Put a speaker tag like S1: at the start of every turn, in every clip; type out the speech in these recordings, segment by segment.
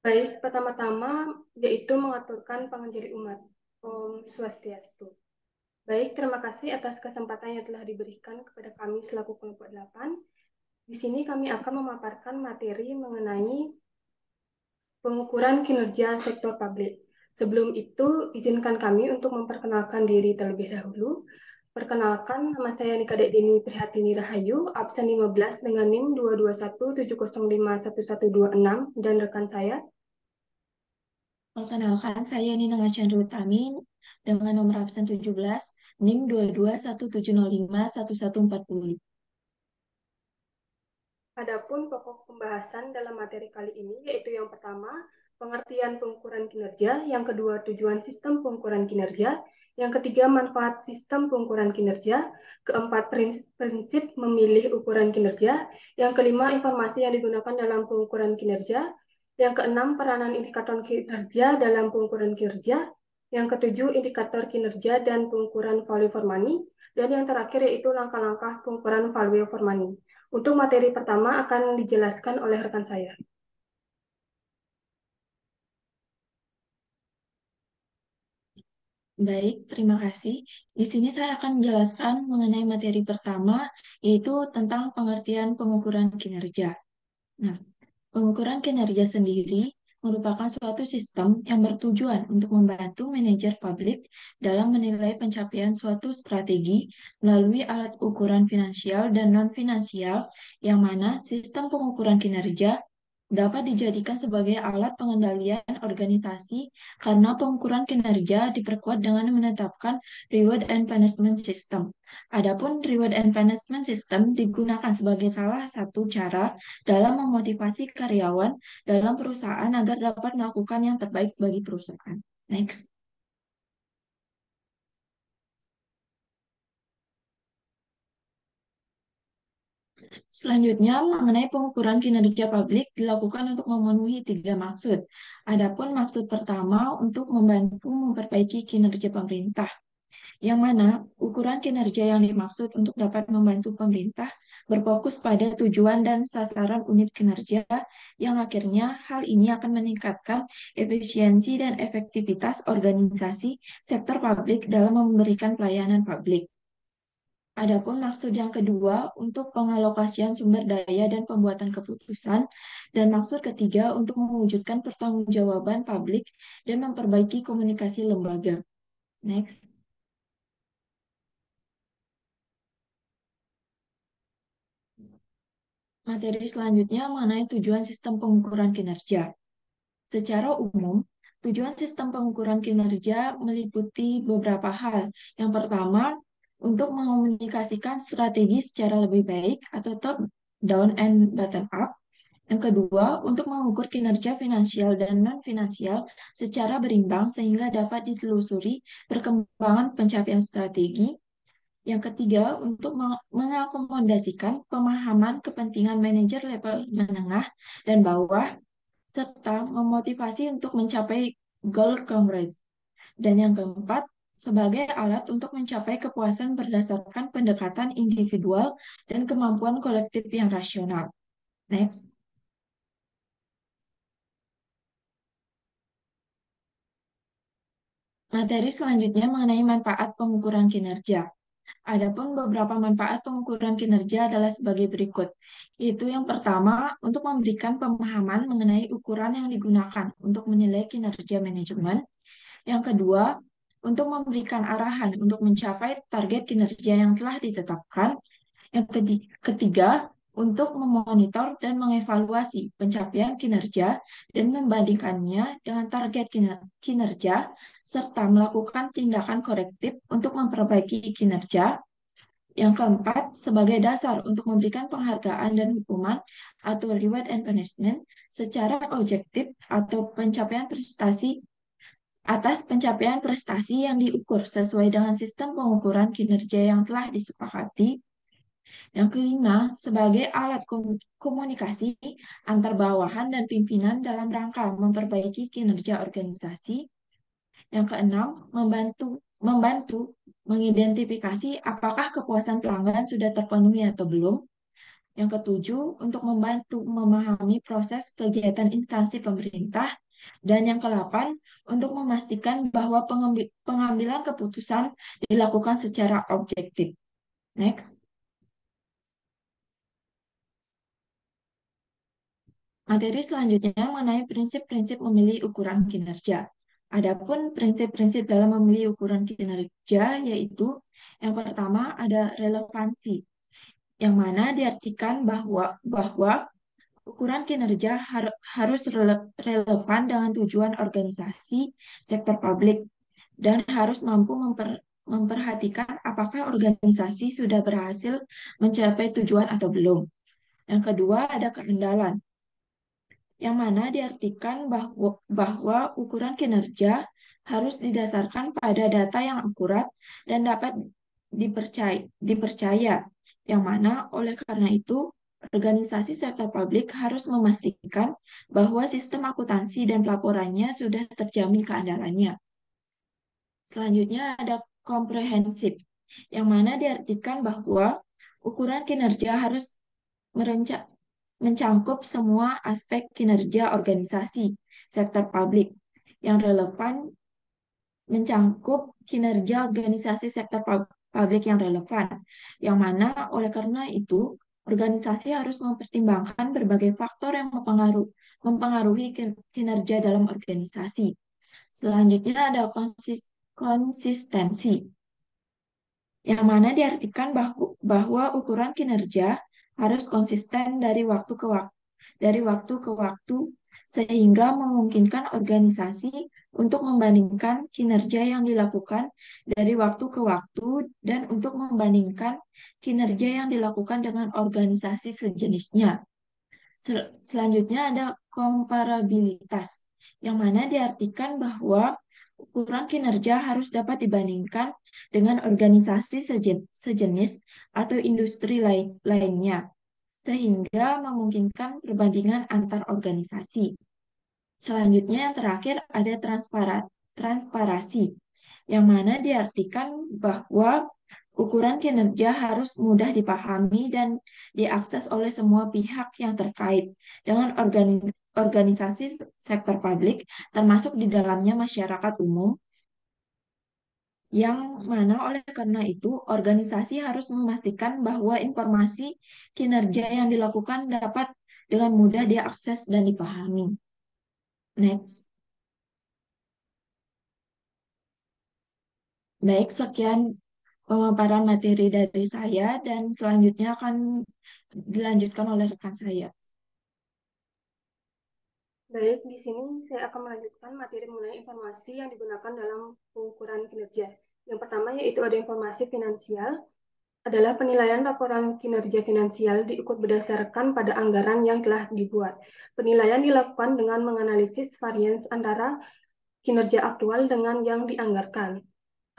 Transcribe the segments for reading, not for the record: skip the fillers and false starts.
S1: Baik, pertama-tama yaitu mengaturkan pengenjali umat. Om Swastiastu. Baik, terima kasih atas kesempatan yang telah diberikan kepada kami selaku kelompok 8. Di sini kami akan memaparkan materi mengenai pengukuran kinerja sektor publik. Sebelum itu, izinkan kami untuk memperkenalkan diri terlebih dahulu. Perkenalkan, nama saya Nika Deni Prihatini Rahayu, absen 15 dengan NIM 22170511126 dan rekan saya.
S2: Perkenalkan, saya Nina Chandra Utami dengan nomor absen 17, NIM 22170511140.
S1: Adapun pokok pembahasan dalam materi kali ini yaitu yang pertama, pengertian pengukuran kinerja, yang kedua, tujuan sistem pengukuran kinerja, yang ketiga, manfaat sistem pengukuran kinerja, keempat, prinsip memilih ukuran kinerja, yang kelima, informasi yang digunakan dalam pengukuran kinerja, yang keenam, peranan indikator kinerja dalam pengukuran kinerja, yang ketujuh, indikator kinerja dan pengukuran value for money, dan yang terakhir yaitu langkah-langkah pengukuran value for money. Untuk materi pertama akan dijelaskan oleh rekan saya.
S2: Baik, terima kasih. Di sini saya akan menjelaskan mengenai materi pertama, yaitu tentang pengertian pengukuran kinerja. Nah, pengukuran kinerja sendiri merupakan suatu sistem yang bertujuan untuk membantu manajer publik dalam menilai pencapaian suatu strategi melalui alat ukuran finansial dan non-finansial, yang mana sistem pengukuran kinerja dapat dijadikan sebagai alat pengendalian organisasi karena pengukuran kinerja diperkuat dengan menetapkan reward and punishment system. Adapun reward and punishment system digunakan sebagai salah satu cara dalam memotivasi karyawan dalam perusahaan agar dapat melakukan yang terbaik bagi perusahaan. Next. Selanjutnya, mengenai pengukuran kinerja publik dilakukan untuk memenuhi tiga maksud. Adapun maksud pertama untuk membantu memperbaiki kinerja pemerintah, yang mana ukuran kinerja yang dimaksud untuk dapat membantu pemerintah berfokus pada tujuan dan sasaran unit kinerja, yang akhirnya hal ini akan meningkatkan efisiensi dan efektivitas organisasi sektor publik dalam memberikan pelayanan publik. Adapun maksud yang kedua untuk pengalokasian sumber daya dan pembuatan keputusan, dan maksud ketiga untuk mewujudkan pertanggungjawaban publik dan memperbaiki komunikasi lembaga. Next. Materi selanjutnya mengenai tujuan sistem pengukuran kinerja. Secara umum, tujuan sistem pengukuran kinerja meliputi beberapa hal. Yang pertama, untuk mengomunikasikan strategi secara lebih baik atau top down and bottom up. Yang kedua, untuk mengukur kinerja finansial dan non-finansial secara berimbang sehingga dapat ditelusuri perkembangan pencapaian strategi. Yang ketiga, untuk mengakomodasikan pemahaman kepentingan manajer level menengah dan bawah, serta memotivasi untuk mencapai goal Congress. Dan yang keempat, sebagai alat untuk mencapai kepuasan berdasarkan pendekatan individual dan kemampuan kolektif yang rasional. Next. Materi selanjutnya mengenai manfaat pengukuran kinerja. Adapun beberapa manfaat pengukuran kinerja adalah sebagai berikut, yaitu yang pertama, untuk memberikan pemahaman mengenai ukuran yang digunakan untuk menilai kinerja manajemen. Yang kedua, untuk memberikan arahan untuk mencapai target kinerja yang telah ditetapkan. Yang ketiga, untuk memonitor dan mengevaluasi pencapaian kinerja dan membandingkannya dengan target kinerja, serta melakukan tindakan korektif untuk memperbaiki kinerja. Yang keempat, sebagai dasar untuk memberikan penghargaan dan hukuman atau reward and punishment secara objektif atau pencapaian prestasi atas pencapaian prestasi yang diukur sesuai dengan sistem pengukuran kinerja yang telah disepakati. Yang kelima, sebagai alat komunikasi antar bawahan dan pimpinan dalam rangka memperbaiki kinerja organisasi. Yang keenam, membantu mengidentifikasi apakah kepuasan pelanggan sudah terpenuhi atau belum. Yang ketujuh, untuk membantu memahami proses kegiatan instansi pemerintah. Dan yang kedelapan, untuk memastikan bahwa pengambilan keputusan dilakukan secara objektif. Next. Materi selanjutnya mengenai prinsip-prinsip memilih ukuran kinerja. Adapun prinsip-prinsip dalam memilih ukuran kinerja yaitu yang pertama ada relevansi, yang mana diartikan bahwa ukuran kinerja harus relevan dengan tujuan organisasi sektor publik dan harus mampu memperhatikan apakah organisasi sudah berhasil mencapai tujuan atau belum. Yang kedua ada keandalan, yang mana diartikan bahwa ukuran kinerja harus didasarkan pada data yang akurat dan dapat dipercaya, yang mana oleh karena itu organisasi sektor publik harus memastikan bahwa sistem akuntansi dan pelaporannya sudah terjamin keandalannya. Selanjutnya ada komprehensif, yang mana diartikan bahwa ukuran kinerja harus mencangkup semua aspek kinerja organisasi sektor publik yang relevan, mencangkup kinerja organisasi sektor publik yang relevan, yang mana oleh karena itu organisasi harus mempertimbangkan berbagai faktor yang mempengaruhi kinerja dalam organisasi. Selanjutnya ada konsistensi, yang mana diartikan bahwa ukuran kinerja harus konsisten dari waktu ke waktu sehingga memungkinkan organisasi untuk membandingkan kinerja yang dilakukan dari waktu ke waktu dan untuk membandingkan kinerja yang dilakukan dengan organisasi sejenisnya. Selanjutnya ada komparabilitas, yang mana diartikan bahwa ukuran kinerja harus dapat dibandingkan dengan organisasi sejenis atau industri lainnya, sehingga memungkinkan perbandingan antar organisasi. Selanjutnya yang terakhir ada transparasi, yang mana diartikan bahwa ukuran kinerja harus mudah dipahami dan diakses oleh semua pihak yang terkait dengan organisasi sektor publik, termasuk di dalamnya masyarakat umum, yang mana oleh karena itu organisasi harus memastikan bahwa informasi kinerja yang dilakukan dapat dengan mudah diakses dan dipahami. Next. Baik, sekian pemaparan materi dari saya dan selanjutnya akan dilanjutkan oleh rekan saya.
S1: Baik, di sini saya akan melanjutkan materi mengenai informasi yang digunakan dalam pengukuran kinerja. Yang pertama yaitu ada informasi finansial, adalah penilaian laporan kinerja finansial diukur berdasarkan pada anggaran yang telah dibuat. Penilaian dilakukan dengan menganalisis varians antara kinerja aktual dengan yang dianggarkan.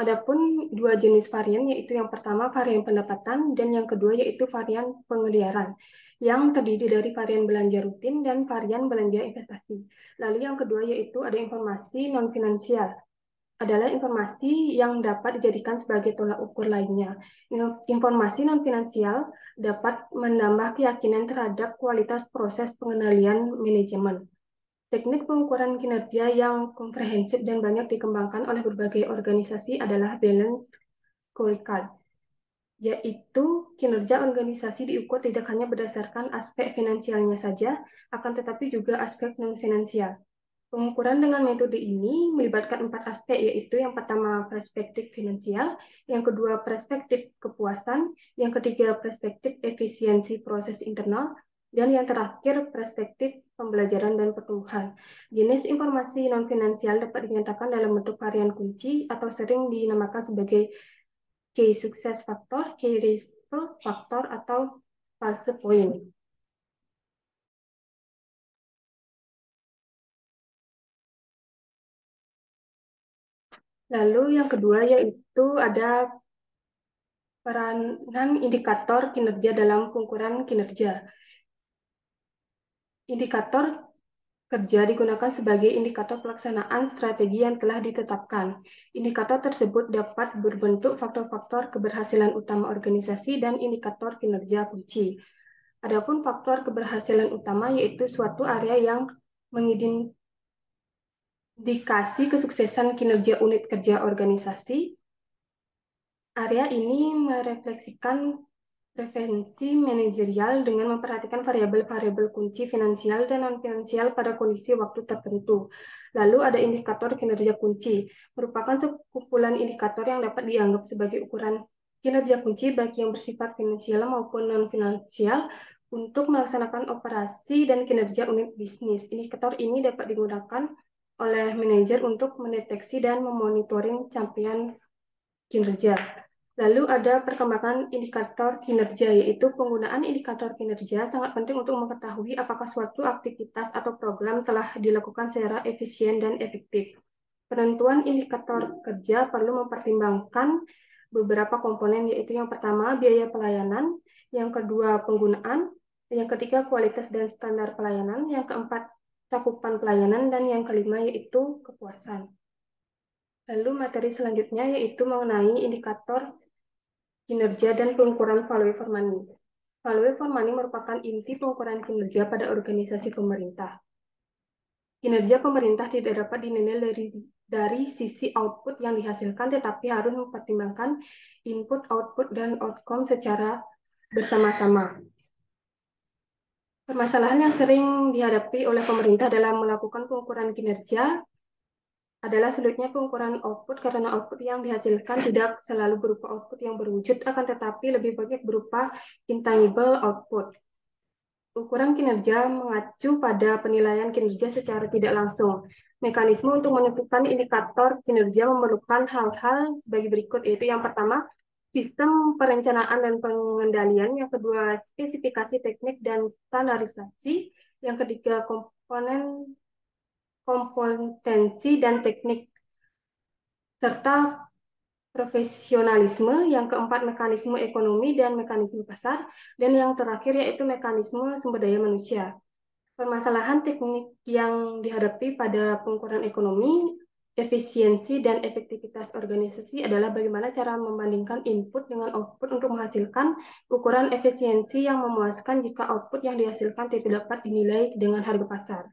S1: Adapun dua jenis varian, yaitu yang pertama varian pendapatan dan yang kedua yaitu varian pengeliaran, yang terdiri dari varian belanja rutin dan varian belanja investasi. Lalu yang kedua yaitu ada informasi non-finansial, adalah informasi yang dapat dijadikan sebagai tolak ukur lainnya. Informasi non-finansial dapat menambah keyakinan terhadap kualitas proses pengendalian manajemen. Teknik pengukuran kinerja yang komprehensif dan banyak dikembangkan oleh berbagai organisasi adalah balance scorecard, yaitu kinerja organisasi diukur tidak hanya berdasarkan aspek finansialnya saja, akan tetapi juga aspek non-finansial. Pengukuran dengan metode ini melibatkan 4 aspek, yaitu yang pertama perspektif finansial, yang kedua perspektif kepuasan, yang ketiga perspektif efisiensi proses internal, dan yang terakhir perspektif pembelajaran dan pertumbuhan. Jenis informasi non-finansial dapat dinyatakan dalam bentuk varian kunci atau sering dinamakan sebagai key success factor, key result factor, atau false point. Lalu yang kedua yaitu ada peranan indikator kinerja dalam pengukuran kinerja. Indikator kerja digunakan sebagai indikator pelaksanaan strategi yang telah ditetapkan. Indikator tersebut dapat berbentuk faktor-faktor keberhasilan utama organisasi dan indikator kinerja kunci. Adapun faktor keberhasilan utama yaitu suatu area yang mengindikasi kesuksesan kinerja unit kerja organisasi. Area ini merefleksikan preferensi manajerial dengan memperhatikan variabel-variabel kunci finansial dan non-finansial pada kondisi waktu tertentu. Lalu ada indikator kinerja kunci, merupakan sekumpulan indikator yang dapat dianggap sebagai ukuran kinerja kunci baik yang bersifat finansial maupun non-finansial untuk melaksanakan operasi dan kinerja unit bisnis. Indikator ini dapat digunakan oleh manajer untuk mendeteksi dan memonitoring capaian kinerja. Lalu ada perkembangan indikator kinerja, yaitu penggunaan indikator kinerja sangat penting untuk mengetahui apakah suatu aktivitas atau program telah dilakukan secara efisien dan efektif. Penentuan indikator kerja perlu mempertimbangkan beberapa komponen, yaitu yang pertama biaya pelayanan, yang kedua penggunaan, yang ketiga kualitas dan standar pelayanan, yang keempat cakupan pelayanan, dan yang kelima yaitu kepuasan. Lalu materi selanjutnya yaitu mengenai indikator kinerja dan pengukuran value for money. Value for money merupakan inti pengukuran kinerja pada organisasi pemerintah. Kinerja pemerintah tidak dapat dinilai dari sisi output yang dihasilkan, tetapi harus mempertimbangkan input, output, dan outcome secara bersama-sama. Permasalahan yang sering dihadapi oleh pemerintah dalam melakukan pengukuran kinerja adalah sulitnya pengukuran output karena output yang dihasilkan tidak selalu berupa output yang berwujud, akan tetapi lebih banyak berupa intangible output. Ukuran kinerja mengacu pada penilaian kinerja secara tidak langsung. Mekanisme untuk menentukan indikator kinerja memerlukan hal-hal sebagai berikut, yaitu yang pertama, sistem perencanaan dan pengendalian, yang kedua, spesifikasi teknik dan standarisasi, yang ketiga, kompetensi dan teknik serta profesionalisme, yang keempat mekanisme ekonomi dan mekanisme pasar, dan yang terakhir yaitu mekanisme sumber daya manusia. Permasalahan teknik yang dihadapi pada pengukuran ekonomi, efisiensi, dan efektivitas organisasi adalah bagaimana cara membandingkan input dengan output untuk menghasilkan ukuran efisiensi yang memuaskan jika output yang dihasilkan tidak dapat dinilai dengan harga pasar.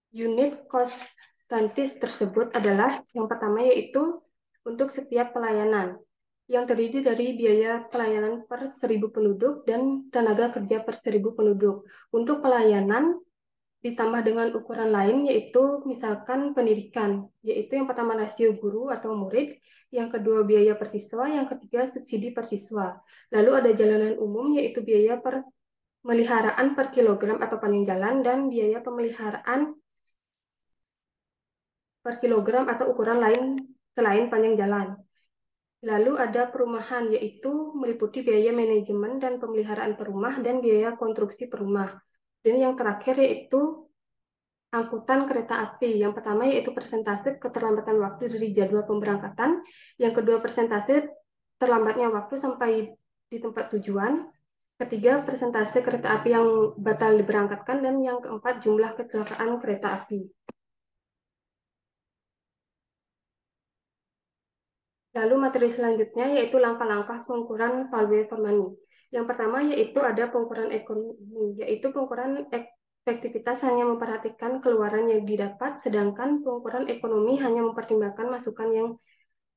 S1: Unit cost scientist tersebut adalah yang pertama yaitu untuk setiap pelayanan yang terdiri dari biaya pelayanan per 1.000 penduduk dan tenaga kerja per 1.000 penduduk. Untuk pelayanan ditambah dengan ukuran lain yaitu misalkan pendidikan, yaitu yang pertama rasio guru atau murid, yang kedua biaya per siswa, yang ketiga subsidi per siswa. Lalu ada jalanan umum yaitu biaya pemeliharaan per kilogram atau panjang jalan dan biaya pemeliharaan per kilogram atau ukuran lain selain panjang jalan. Lalu ada perumahan, yaitu meliputi biaya manajemen dan pemeliharaan perumah dan biaya konstruksi perumah. Dan yang terakhir yaitu angkutan kereta api. Yang pertama yaitu persentase keterlambatan waktu dari jadwal pemberangkatan. Yang kedua persentase terlambatnya waktu sampai di tempat tujuan. Ketiga persentase kereta api yang batal diberangkatkan. Dan yang keempat jumlah kecelakaan kereta api. Lalu materi selanjutnya yaitu langkah-langkah pengukuran value for money. Yang pertama yaitu ada pengukuran ekonomi, yaitu pengukuran efektivitas hanya memperhatikan keluaran yang didapat, sedangkan pengukuran ekonomi hanya mempertimbangkan masukan yang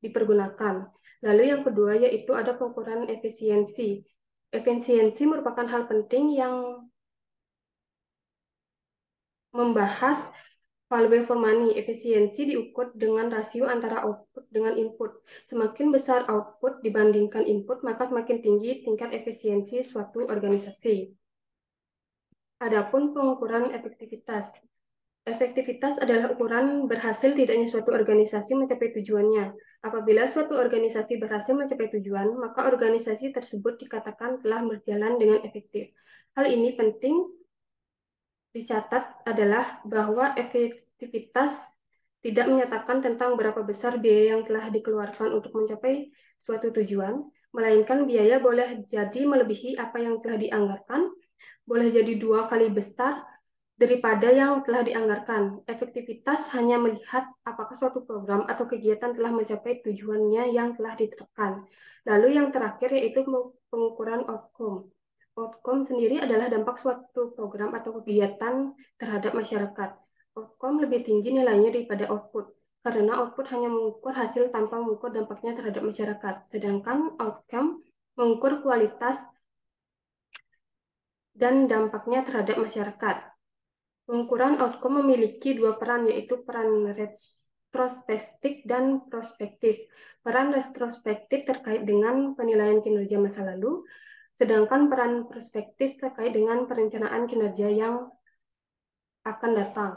S1: dipergunakan. Lalu yang kedua yaitu ada pengukuran efisiensi. Efisiensi merupakan hal penting yang membahas value for money. Efisiensi diukur dengan rasio antara output dengan input. Semakin besar output dibandingkan input, maka semakin tinggi tingkat efisiensi suatu organisasi. Adapun pengukuran efektivitas. Efektivitas adalah ukuran berhasil tidaknya suatu organisasi mencapai tujuannya. Apabila suatu organisasi berhasil mencapai tujuan, maka organisasi tersebut dikatakan telah berjalan dengan efektif. Hal ini penting dicatat adalah bahwa efektivitas tidak menyatakan tentang berapa besar biaya yang telah dikeluarkan untuk mencapai suatu tujuan, melainkan biaya boleh jadi melebihi apa yang telah dianggarkan, boleh jadi 2 kali besar daripada yang telah dianggarkan. Efektivitas hanya melihat apakah suatu program atau kegiatan telah mencapai tujuannya yang telah ditetapkan. Lalu yang terakhir yaitu pengukuran outcome. Outcome sendiri adalah dampak suatu program atau kegiatan terhadap masyarakat. Outcome lebih tinggi nilainya daripada output, karena output hanya mengukur hasil tanpa mengukur dampaknya terhadap masyarakat. Sedangkan outcome mengukur kualitas dan dampaknya terhadap masyarakat. Pengukuran outcome memiliki dua peran, yaitu peran retrospektif dan prospektif. Peran retrospektif terkait dengan penilaian kinerja masa lalu, sedangkan peran prospektif terkait dengan perencanaan kinerja yang akan datang.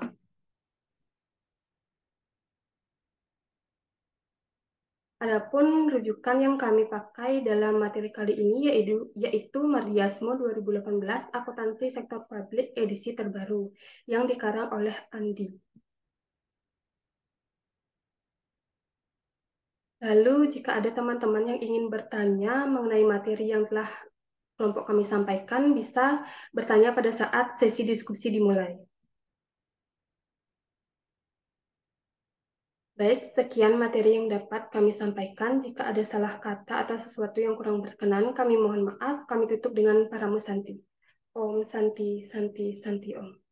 S1: Adapun rujukan yang kami pakai dalam materi kali ini yaitu Mardiasmo 2018 Akuntansi Sektor Publik edisi terbaru yang dikarang oleh Andi. Lalu, jika ada teman-teman yang ingin bertanya mengenai materi yang telah kelompok kami sampaikan, bisa bertanya pada saat sesi diskusi dimulai. Baik, sekian materi yang dapat kami sampaikan. Jika ada salah kata atau sesuatu yang kurang berkenan, kami mohon maaf. Kami tutup dengan Paramu Santi. Om Santi, Santi, Santi Om.